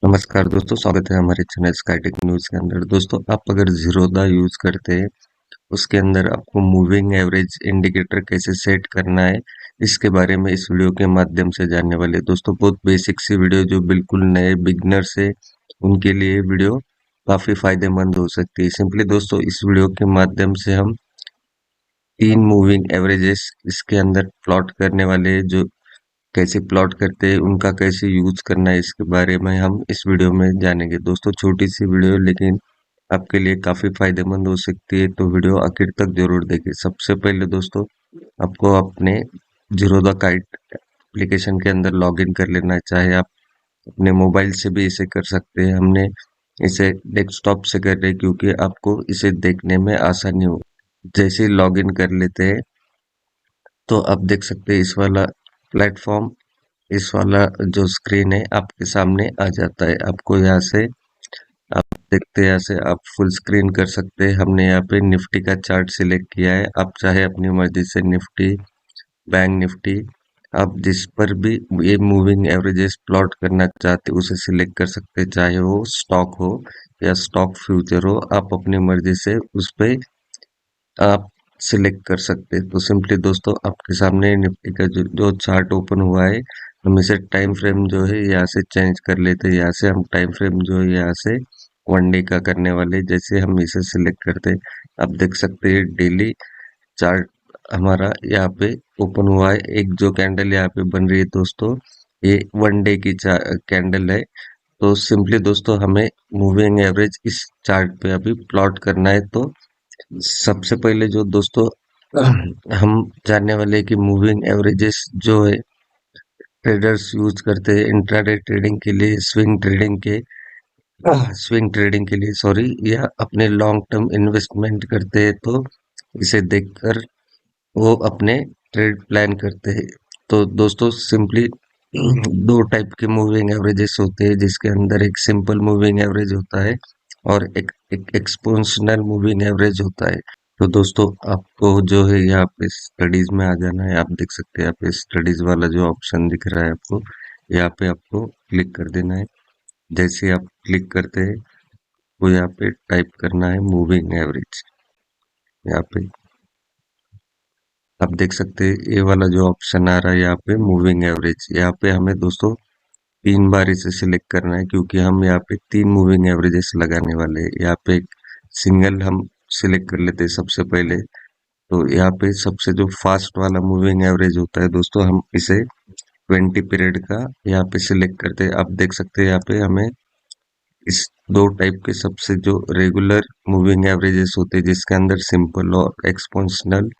नमस्कार दोस्तों, स्वागत है हमारे चैनल स्काईटेक न्यूज के अंदर। दोस्तों, आप अगर जीरोधा यूज करते हैं, उसके अंदर आपको मूविंग एवरेज इंडिकेटर कैसे सेट करना है, इसके बारे में इस वीडियो के माध्यम से जानने वाले हैं। दोस्तों, बहुत बेसिक सी वीडियो, जो बिल्कुल नए बिगनर्स है उनके लिए वीडियो काफी फायदेमंद हो सकती है। सिंपली दोस्तों, इस वीडियो के माध्यम से हम 3 मूविंग एवरेजेस इसके अंदर प्लॉट करने वाले हैं। जो कैसे प्लॉट करते हैं, उनका कैसे यूज करना है, इसके बारे में हम इस वीडियो में जानेंगे। दोस्तों, छोटी सी वीडियो लेकिन आपके लिए काफी फायदेमंद हो सकती है, तो वीडियो आखिर तक जरूर देखें। सबसे पहले दोस्तों, आपको अपने जीरोधा काइट एप्लीकेशन के अंदर लॉगिन कर लेना है। चाहे आप अपने मोबाइल से भी इसे कर सकते हैं। हमने इसे डेस्कटॉप से कर रहे हैं क्योंकि आपको इसे देखने में आसानी हो। जैसे ही लॉगिन कर लेते हैं, तो आप देख सकते हैं इस वाला प्लेटफॉर्म, इस वाला जो स्क्रीन है आपके सामने आ जाता है। आपको यहाँ से आप देखते हैं, यहाँ से आप फुल स्क्रीन कर सकते हैं। हमने यहाँ पे निफ्टी का चार्ट सिलेक्ट किया है। आप चाहे अपनी मर्जी से निफ्टी, बैंक निफ्टी, आप जिस पर भी ये मूविंग एवरेजेस प्लॉट करना चाहते उसे सिलेक्ट कर सकते हैं। चाहे वो स्टॉक हो या स्टॉक फ्यूचर हो, आप अपनी मर्जी से उस पे आप सिलेक्ट कर सकते हैं। तो सिंपली दोस्तों, आपके सामने निफ्टी का जो चार्ट ओपन हुआ है, हम इसे टाइम फ्रेम जो है यहाँ से चेंज कर लेते हैं। यहाँ से हम टाइम फ्रेम जो है यहाँ से 1 डे का करने वाले। जैसे हम इसे सिलेक्ट करते हैं, आप देख सकते हैं डेली चार्ट हमारा यहाँ पे ओपन हुआ है। एक जो कैंडल यहाँ पे बन रही है दोस्तों, ये 1 डे की कैंडल है। तो सिंपली दोस्तों, हमें मूविंग एवरेज इस चार्ट पे अभी प्लॉट करना है। तो सबसे पहले जो दोस्तों हम जानने वाले हैं कि मूविंग एवरेजेस जो है ट्रेडर्स यूज करते हैं इंट्राडे ट्रेडिंग के लिए, स्विंग ट्रेडिंग के लिए सॉरी, या अपने लॉन्ग टर्म इन्वेस्टमेंट करते हैं, तो इसे देखकर वो अपने ट्रेड प्लान करते हैं। तो दोस्तों, सिंपली दो टाइप के मूविंग एवरेजेस होते हैं, जिसके अंदर एक सिंपल मूविंग एवरेज होता है और एक एक्सपोनेंशियल मूविंग एवरेज होता है। तो दोस्तों, आपको जो है यहाँ पे स्टडीज में आ जाना है। आप देख सकते हैं यहाँ पे स्टडीज वाला जो ऑप्शन दिख रहा है आपको, यहाँ पे आपको क्लिक कर देना है। जैसे आप क्लिक करते हैं, तो यहाँ पे टाइप करना है मूविंग एवरेज। यहाँ पे आप देख सकते हैं ये वाला जो ऑप्शन आ रहा है यहाँ पे मूविंग एवरेज। यहाँ पे हमें दोस्तों 3 बार इसे सिलेक्ट करना है, क्योंकि हम यहाँ पे 3 मूविंग एवरेजेस लगाने वाले हैं। यहाँ पे एक सिंगल हम सिलेक्ट कर लेते हैं सबसे पहले। तो यहाँ पे सबसे जो फास्ट वाला मूविंग एवरेज होता है दोस्तों, हम इसे 20 पीरियड का यहाँ पे सिलेक्ट करते हैं। आप देख सकते हैं यहाँ पे हमें इस दो टाइप के सबसे जो रेगुलर मूविंग एवरेजेस होते हैं, जिसके अंदर सिंपल और एक्सपोनेंशियल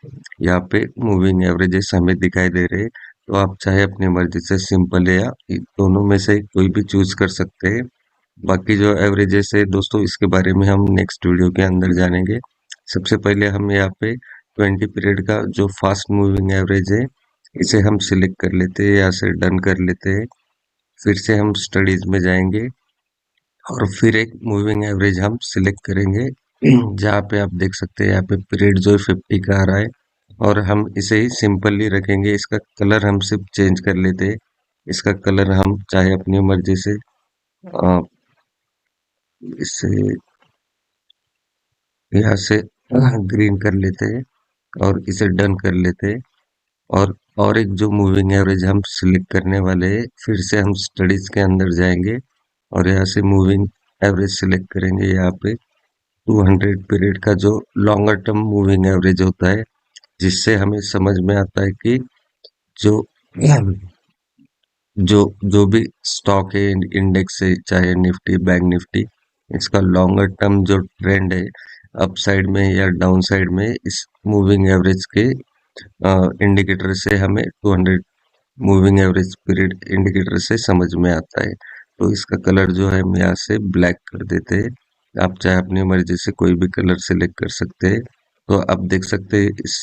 यहाँ पे मूविंग एवरेजेस हमें दिखाई दे रहे हैं। तो आप चाहे अपनी मर्जी से सिंपल या दोनों में से कोई भी चूज कर सकते हैं। बाकी जो एवरेजेस है दोस्तों, इसके बारे में हम नेक्स्ट वीडियो के अंदर जानेंगे। सबसे पहले हम यहाँ पे 20 पीरियड का जो फास्ट मूविंग एवरेज है, इसे हम सिलेक्ट कर लेते हैं, यहाँ से डन कर लेते हैं। फिर से हम स्टडीज में जाएंगे और फिर एक मूविंग एवरेज हम सिलेक्ट करेंगे, जहाँ पे आप देख सकते हैं यहाँ पे पीरियड जो 50 का आ रहा है। और हम इसे ही सिंपल ही रखेंगे। इसका कलर हम सिर्फ चेंज कर लेते हैं। इसका कलर हम चाहे अपनी मर्जी से इसे यहाँ से ग्रीन कर लेते हैं और इसे डन कर लेते हैं। और एक जो मूविंग एवरेज हम सिलेक्ट करने वाले हैं, फिर से हम स्टडीज के अंदर जाएंगे और यहाँ से मूविंग एवरेज सिलेक्ट करेंगे। यहाँ पे 200 पीरियड का जो लॉन्गर टर्म मूविंग एवरेज होता है, जिससे हमें समझ में आता है कि जो जो जो भी स्टॉक है, इंडेक्स है, चाहे निफ्टी, बैंक निफ्टी, इसका लॉन्गर टर्म जो ट्रेंड है, अप साइड में या डाउन साइड में, इस मूविंग एवरेज के इंडिकेटर से हमें 200 मूविंग एवरेज पीरियड इंडिकेटर से समझ में आता है। तो इसका कलर जो है हम यहाँ से ब्लैक कर देते हैं। आप चाहे अपनी मर्जी से कोई भी कलर सिलेक्ट कर सकते हैं। तो आप देख सकते हैं इस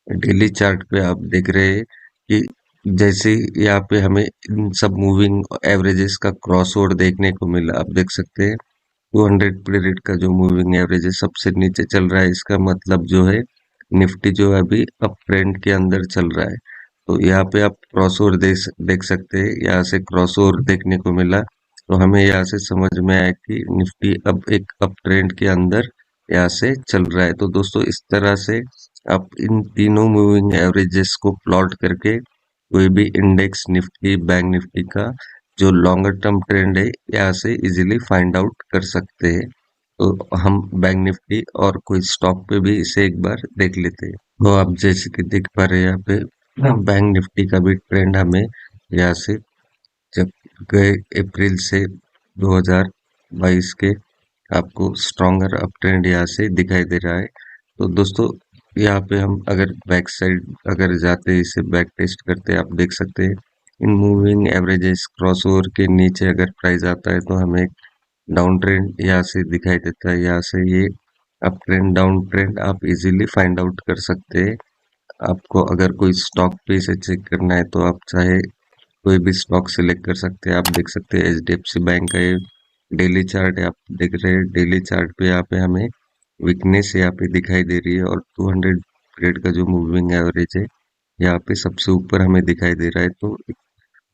डेली चार्ट पे आप देख रहे हैं कि जैसे ही यहाँ पे हमें इन सब मूविंग एवरेजेस का क्रॉस ओवर देखने को मिला। आप देख सकते हैं 200 पीरियड का जो मूविंग एवरेज है सबसे नीचे चल रहा है। इसका मतलब जो है निफ्टी जो है अभी अप ट्रेंड के अंदर चल रहा है। तो यहाँ पे आप क्रॉस ओवर देख सकते हैं। यहाँ से क्रॉस ओवर देखने को मिला। तो हमें यहाँ से समझ में आया कि निफ्टी अब एक अप ट्रेंड के अंदर यहाँ से चल रहा है। तो दोस्तों इस तरह से आप इन तीनों मूविंग एवरेजेस को प्लॉट करके कोई भी इंडेक्स निफ्टी बैंक निफ्टी का जो लॉन्गर टर्म ट्रेंड है यहाँ से इजीली फाइंड आउट कर सकते हैं। तो हम बैंक निफ्टी और कोई स्टॉक पे भी इसे एक बार देख लेते हैं। तो आप जैसे कि देख पा रहे हैं यहाँ पे बैंक निफ्टी का भी ट्रेंड हमें यहाँ से जब गए अप्रैल से 2022 के आपको स्ट्रॉन्गर अप ट्रेंड यहाँ से दिखाई दे रहा है। तो दोस्तों यहाँ पे हम अगर बैक साइड अगर जाते हैं इसे बैक टेस्ट करते हैं, आप देख सकते हैं इन मूविंग एवरेजेस क्रॉसओवर के नीचे अगर प्राइस आता है तो हमें डाउन ट्रेंड यहाँ से दिखाई देता है। यहाँ से ये अप ट्रेंड डाउन ट्रेंड आप इजीली फाइंड आउट कर सकते हैं। आपको अगर कोई स्टॉक पे इसे चेक करना है तो आप चाहे कोई भी स्टॉक सिलेक्ट कर सकते हैं। आप देख सकते हैं एचडीएफसी बैंक का ये डेली चार्ट है, आप देख रहे हैं डेली चार्ट पे यहाँ पे हमें वीकनेस यहाँ पे दिखाई दे रही है और 200 पीरियड का जो मूविंग एवरेज है यहाँ पे सबसे ऊपर हमें दिखाई दे रहा है। तो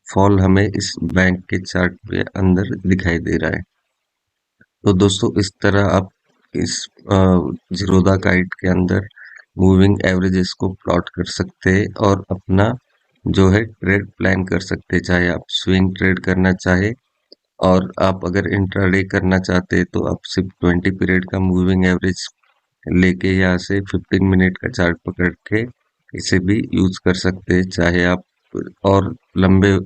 फॉल हमें इस बैंक के चार्ट पे अंदर दिखाई दे रहा है। तो दोस्तों इस तरह आप इस जीरोधा गाइड के अंदर मूविंग एवरेजेस को प्लॉट कर सकते हैं और अपना जो है ट्रेड प्लान कर सकते हैं। चाहे आप स्विंग ट्रेड करना चाहे और आप अगर इंट्राडे करना चाहते हैं तो आप सिर्फ 20 पीरियड का मूविंग एवरेज लेके यहाँ से 15 मिनट का चार्ट पकड़ के इसे भी यूज कर सकते हैं। चाहे आप और लंबे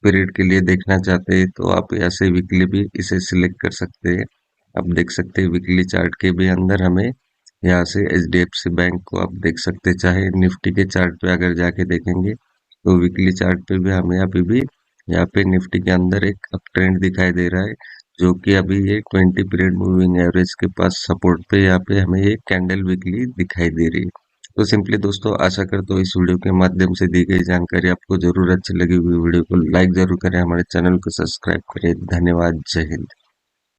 पीरियड के लिए देखना चाहते हैं तो आप यहाँ से वीकली भी इसे सिलेक्ट कर सकते हैं। आप देख सकते हैं वीकली चार्ट के भी अंदर हमें यहाँ से एचडीएफसी बैंक को आप देख सकते हैं। चाहे निफ्टी के चार्ट पे अगर जाके देखेंगे तो वीकली चार्ट पे भी हमें अभी भी यहाँ पे निफ्टी के अंदर एक अप ट्रेंड दिखाई दे रहा है जो कि अभी ये 20 पीरियड मूविंग एवरेज के पास सपोर्ट पे यहाँ पे हमें ये कैंडल वीकली दिखाई दे रही है। तो सिंपली दोस्तों आशा करता हूँ इस वीडियो के माध्यम से दी गई जानकारी आपको जरूर अच्छी लगी हुई। वीडियो को लाइक जरूर करें, हमारे चैनल को सब्सक्राइब करें। धन्यवाद, जय हिंद।